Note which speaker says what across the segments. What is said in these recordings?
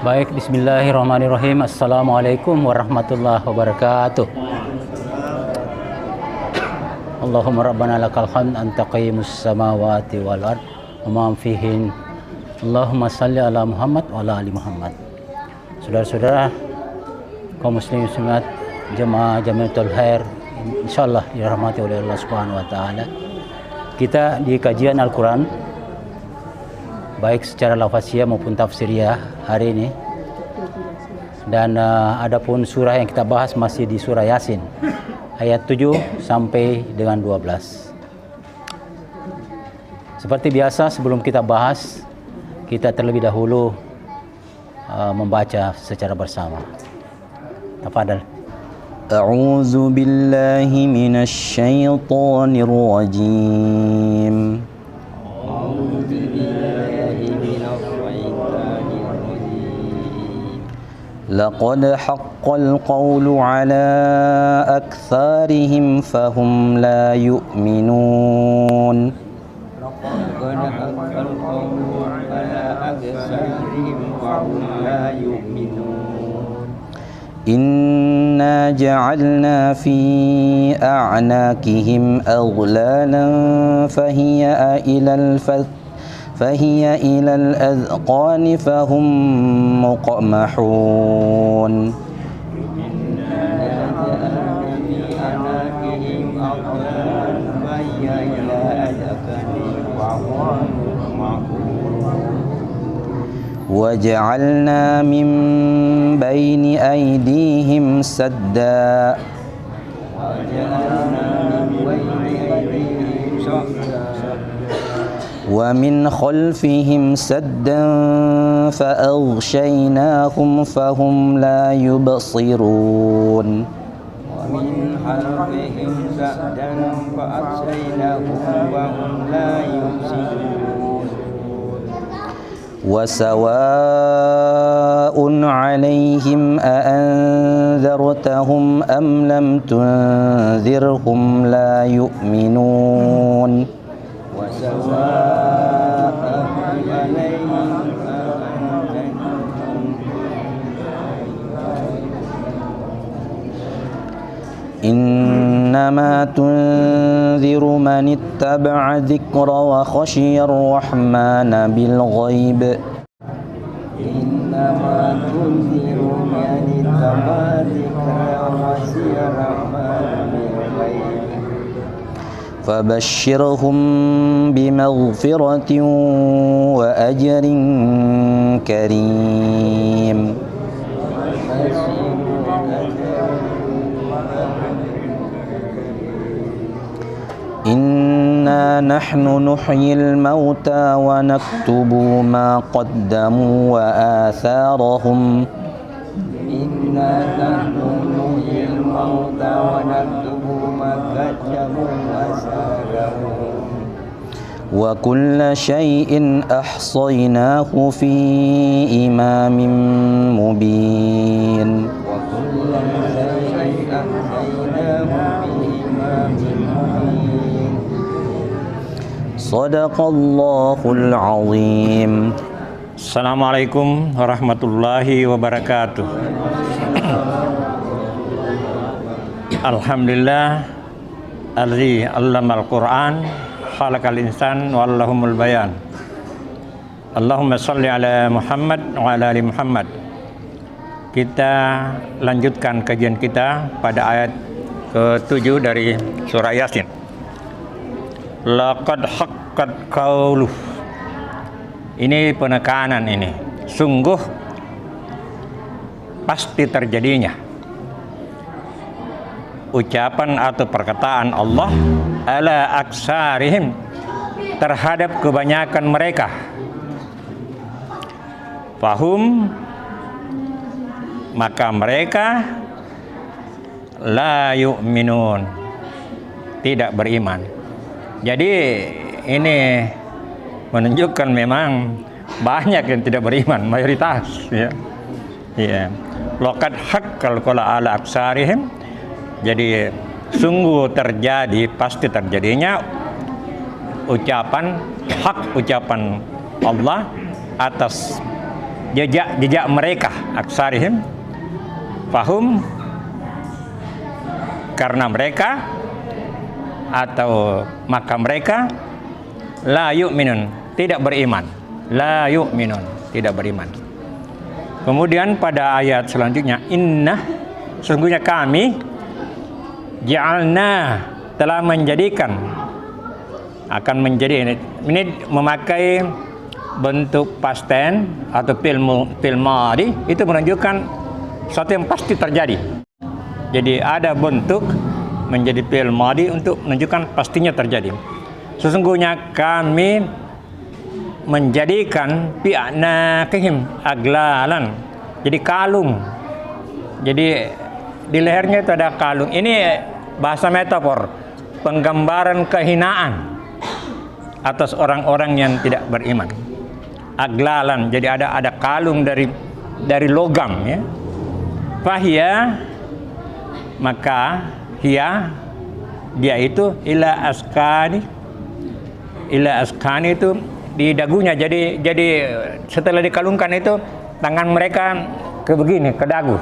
Speaker 1: Baik, bismillahirrahmanirrahim. Assalamualaikum warahmatullahi wabarakatuh. Allahumma rabbana lakal hamd anta qayyimus samawati wal ard wa ma fihin. Allahumma salli ala Muhammad wa ala ali Muhammad. Saudara-saudara kaum muslimin muslimat, jemaah Jamiatul Khair, insyaallah dirahmati oleh Allah Subhanahu wa taala. Kita di kajian Al-Qur'an baik secara lafaziyah maupun tafsiriyah hari ini. Dan adapun surah yang kita bahas masih di surah Yasin ayat 7 sampai dengan 12. Seperti biasa, sebelum kita bahas, kita terlebih dahulu membaca secara bersama. Tafadhal.
Speaker 2: A'udzu billahi minasy syaithanir rajim. لقد حق القول على أكثرهم فهم لا يؤمنون
Speaker 3: لقد حق القول على أكثرهم فهم لا يؤمنون
Speaker 2: إنا جعلنا في أعناقهم أغلالا فهي إلى الأذقان فهم مقمحون وجعلنا من بين أيديهم سدا ومن خلفهم سدا فأغشيناهم فهم لا يبصرون
Speaker 3: ومن خلفهم سدا فأغشيناهم فهم لا يبصرون
Speaker 2: وسواء عليهم أأنذرتهم أم لم تنذرهم لا يؤمنون إنما تنذر من اتبع الذكر وخشي الرحمن بالغيب
Speaker 3: إنما تنذر من اتبع الذكر وخشي الرحمن بالغيب
Speaker 2: فبشرهم بمغفرة وأجر كريم إنا نحن نحيي الموتى ونكتب ما قدموا وآثارهم
Speaker 3: إنا نحن نحيي الموتى ونكتب ما قدموا وآثارهم
Speaker 2: وكل شيء أحصيناه في إمام مبين
Speaker 3: وكل شيء أحصيناه في إمام مبين
Speaker 2: صدق الله العظيم.
Speaker 4: Assalamualaikum warahmatullahi wabarakatuh. Alhamdulillah allazi 'allamal Qur'an khalaqal insan wa 'allamahul bayan. Allahumma shalli ala Muhammad wa ala ali Muhammad. Kita lanjutkan kajian kita pada ayat ke-7 dari surah Yasin. Laqad haqqat qauluh. Ini penekanan ini. Sungguh pasti terjadinya ucapan atau perkataan Allah ala aksarihim terhadap kebanyakan mereka. Fahum, maka mereka la yu'minun, tidak beriman. Jadi ini menunjukkan memang banyak yang tidak beriman, mayoritas ya. Ya. Laqad haqqal qawlu ala aksarihim. Jadi sungguh terjadi, pasti terjadinya ucapan hak, ucapan Allah atas jejak mereka aksarihim fahum, karena mereka atau maka mereka la yu'minun, tidak beriman. La yu'minun, tidak beriman. Kemudian pada ayat selanjutnya, inna, sesungguhnya kami ja'alna, telah menjadikan, akan menjadi, ini memakai bentuk past tense atau fil madhi, itu menunjukkan sesuatu yang pasti terjadi. Jadi ada bentuk menjadi fil madhi untuk menunjukkan pastinya terjadi. Sesungguhnya kami menjadikan bi'anakihim aglalan, jadi kalung. Jadi di lehernya itu ada kalung. Ini bahasa metafor, penggambaran kehinaan atas orang-orang yang tidak beriman. Aglalan, jadi ada kalung dari logam, ya. Fahia, maka dia itu ila askani itu di dagunya. Jadi setelah dikalungkan itu tangan mereka ke begini, ke dagu.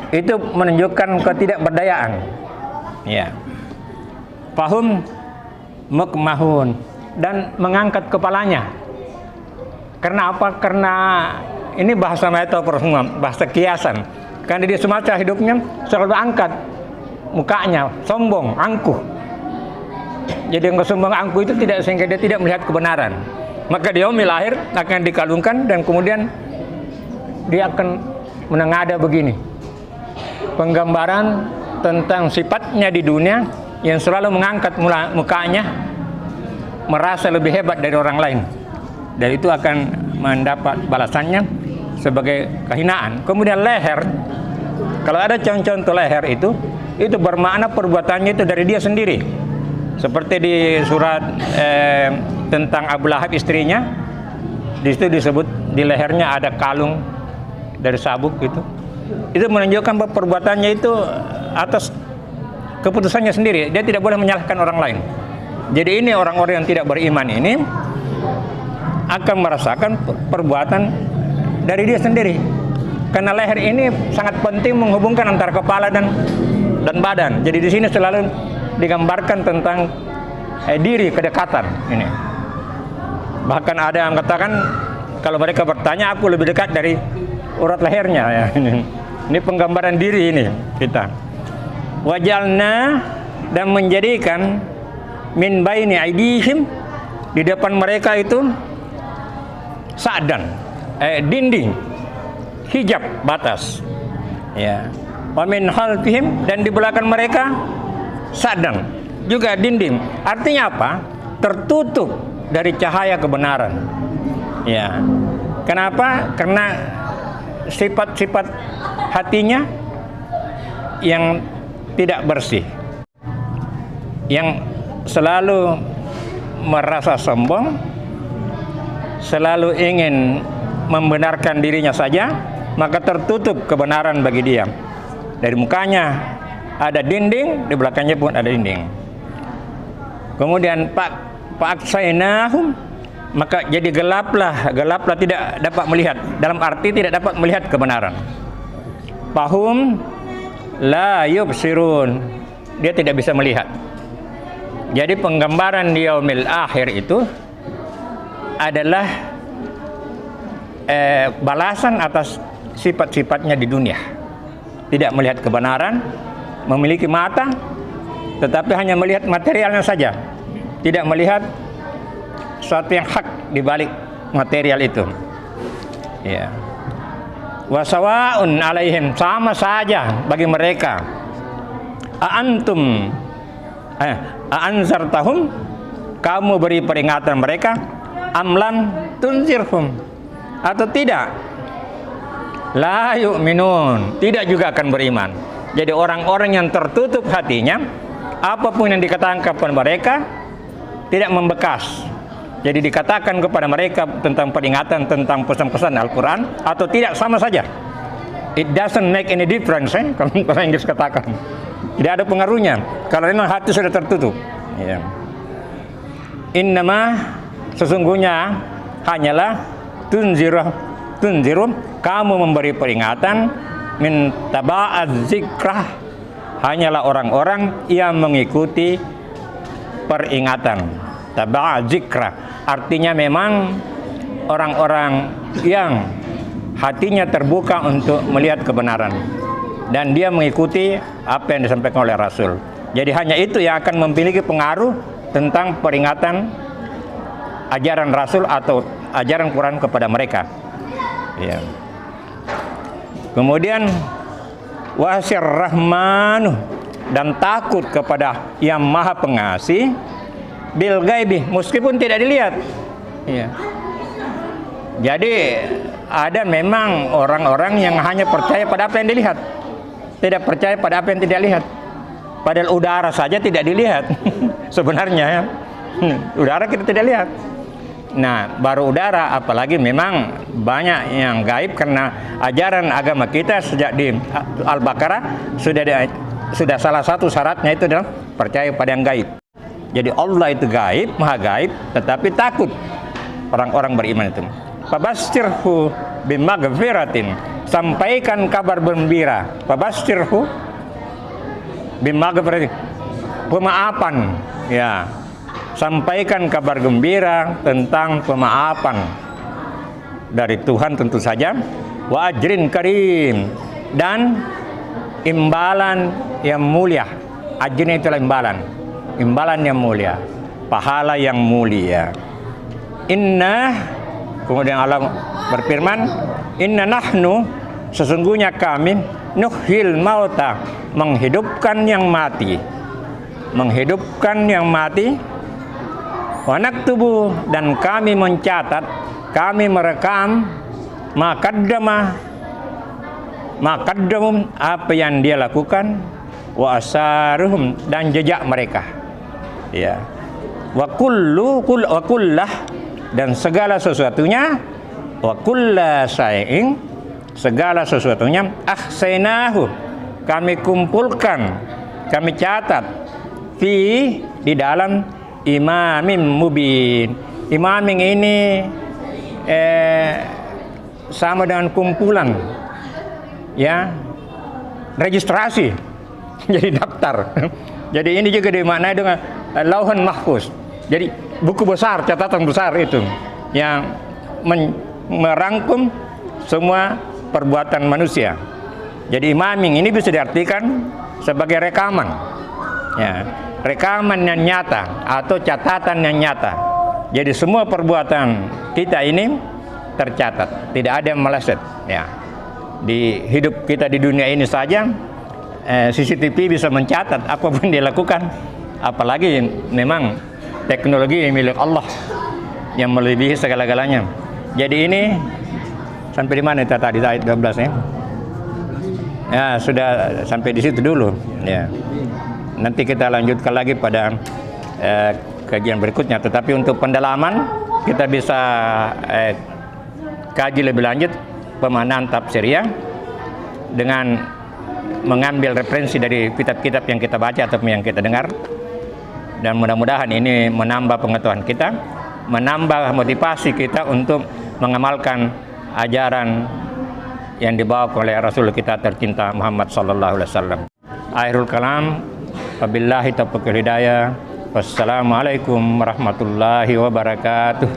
Speaker 4: Itu menunjukkan ketidakberdayaan. Ya. Fahum mukmahun, dan mengangkat kepalanya. Karena apa? Karena ini bahasa metafor semua, bahasa kiasan. Karena dia semasa hidupnya selalu angkat mukanya, sombong, angkuh. Jadi yang sombong angkuh itu tidak, sehingga dia tidak melihat kebenaran. Maka di yaumil akhir akan dikalungkan dan kemudian dia akan menengada begini. Penggambaran tentang sifatnya di dunia yang selalu mengangkat mukanya, merasa lebih hebat dari orang lain. Dan itu akan mendapat balasannya sebagai kehinaan. Kemudian leher, kalau ada contoh leher itu bermakna perbuatannya itu dari dia sendiri. Seperti di surat tentang Abu Lahab istrinya, di situ disebut di lehernya ada kalung dari sabuk gitu. Itu menunjukkan bahwa perbuatannya itu atas keputusannya sendiri. Dia tidak boleh menyalahkan orang lain. Jadi ini orang-orang yang tidak beriman ini akan merasakan perbuatan dari dia sendiri. Karena leher ini sangat penting menghubungkan antara kepala dan badan. Jadi di sini selalu digambarkan tentang diri, kedekatan ini. Bahkan ada yang katakan kalau mereka bertanya, aku lebih dekat dari urat lehernya, ya. Ini penggambaran diri ini kita. Wajalna, dan menjadikan min baini aidihim, di depan mereka itu sa'dan, dinding, hijab, batas, ya. Wa min khalfihim, dan di belakang mereka sa'dan, juga dinding. Artinya apa? Tertutup dari cahaya kebenaran, ya. Kenapa? Karena sifat-sifat hatinya yang tidak bersih, yang selalu merasa sombong, selalu ingin membenarkan dirinya saja, maka tertutup kebenaran bagi dia. Dari mukanya ada dinding, di belakangnya pun ada dinding. Kemudian fa'aksainahum, maka jadi gelaplah tidak dapat melihat, dalam arti tidak dapat melihat kebenaran. Fahum la yubsirun, dia tidak bisa melihat. Jadi penggambaran di yaumil akhir itu adalah balasan atas sifat-sifatnya di dunia. Tidak melihat kebenaran, memiliki mata, tetapi hanya melihat materialnya saja, tidak melihat sesuatu yang hak di balik material itu. Ya. Wasawaun alaihim, sama saja bagi mereka. Aanzartahum, kamu beri peringatan mereka, amlam tunzirhum, atau tidak, la yu'minun, tidak juga akan beriman. Jadi orang-orang yang tertutup hatinya, apapun yang dikatakan kepada mereka tidak membekas. Jadi dikatakan kepada mereka tentang peringatan, tentang pesan-pesan Al-Quran, atau tidak, sama saja. It doesn't make any difference, kalau orang Inggris katakan. Tidak ada pengaruhnya kalau memang hati sudah tertutup, ya. Innama, sesungguhnya hanyalah tunzirum, kamu memberi peringatan min taba'az zikrah, hanyalah orang-orang yang mengikuti peringatan. Taba'az zikrah artinya memang orang-orang yang hatinya terbuka untuk melihat kebenaran dan dia mengikuti apa yang disampaikan oleh Rasul. Jadi hanya itu yang akan memiliki pengaruh tentang peringatan ajaran Rasul atau ajaran Quran kepada mereka. Ya. Kemudian wasyir rahmanu, dan takut kepada yang maha pengasih, bil gaibi, meskipun tidak dilihat. Ya. Jadi ada memang orang-orang yang hanya percaya pada apa yang dilihat, tidak percaya pada apa yang tidak lihat. Padahal udara saja tidak dilihat sebenarnya ya. Udara kita tidak lihat. Nah, baru udara, apalagi memang banyak yang gaib, karena ajaran agama kita sejak di Al-Baqarah sudah salah satu syaratnya itu adalah percaya pada yang gaib. Jadi Allah itu gaib, maha gaib, tetapi takut orang-orang beriman itu. Fabashirhu bimaghfiratin, sampaikan kabar gembira. Fabashirhu bimaghfiratin, pemaafan, ya. Sampaikan kabar gembira tentang pemaafan dari Tuhan tentu saja, wa ajrin karim, dan imbalan yang mulia. Ajrin itulah imbalan yang mulia, pahala yang mulia. Inna, kemudian Allah berfirman, inna nahnu, sesungguhnya kami, nuhyil mauta, menghidupkan yang mati, wa naktubu, dan kami mencatat, kami merekam maqaddamum, apa yang dia lakukan, wa asaruhum, dan jejak mereka. Ya. Wa kullah, dan segala sesuatunya, wa kulla syai'in, segala sesuatunya, ahsainahu, kami kumpulkan, kami catat, di dalam imamin mubin. Imamin ini sama dengan kumpulan, ya, registrasi, jadi daftar. Jadi ini juga dimaknai dengan lauhun mahfuz. Jadi buku besar, catatan besar itu yang merangkum semua perbuatan manusia. Jadi imaming ini bisa diartikan sebagai rekaman, ya, rekaman yang nyata atau catatan yang nyata. Jadi semua perbuatan kita ini tercatat, tidak ada yang meleset. Ya, di hidup kita di dunia ini saja, CCTV bisa mencatat apapun dia lakukan. Apalagi memang teknologi milik Allah yang melebihi segala-galanya. Jadi ini sampai di mana kita tadi, ayat 12 ya? Ya, sudah sampai di situ dulu. Ya. Nanti kita lanjutkan lagi pada kajian berikutnya. Tetapi untuk pendalaman kita bisa kaji lebih lanjut pemaknaan tafsiriyah dengan mengambil referensi dari kitab-kitab yang kita baca atau yang kita dengar. Dan mudah-mudahan ini menambah pengetahuan kita, menambah motivasi kita untuk mengamalkan ajaran yang dibawa oleh Rasul kita tercinta Muhammad sallallahu alaihi wasallam. Akhirul kalam, wabillahi taufiq hidayah. Wassalamualaikum warahmatullahi wabarakatuh.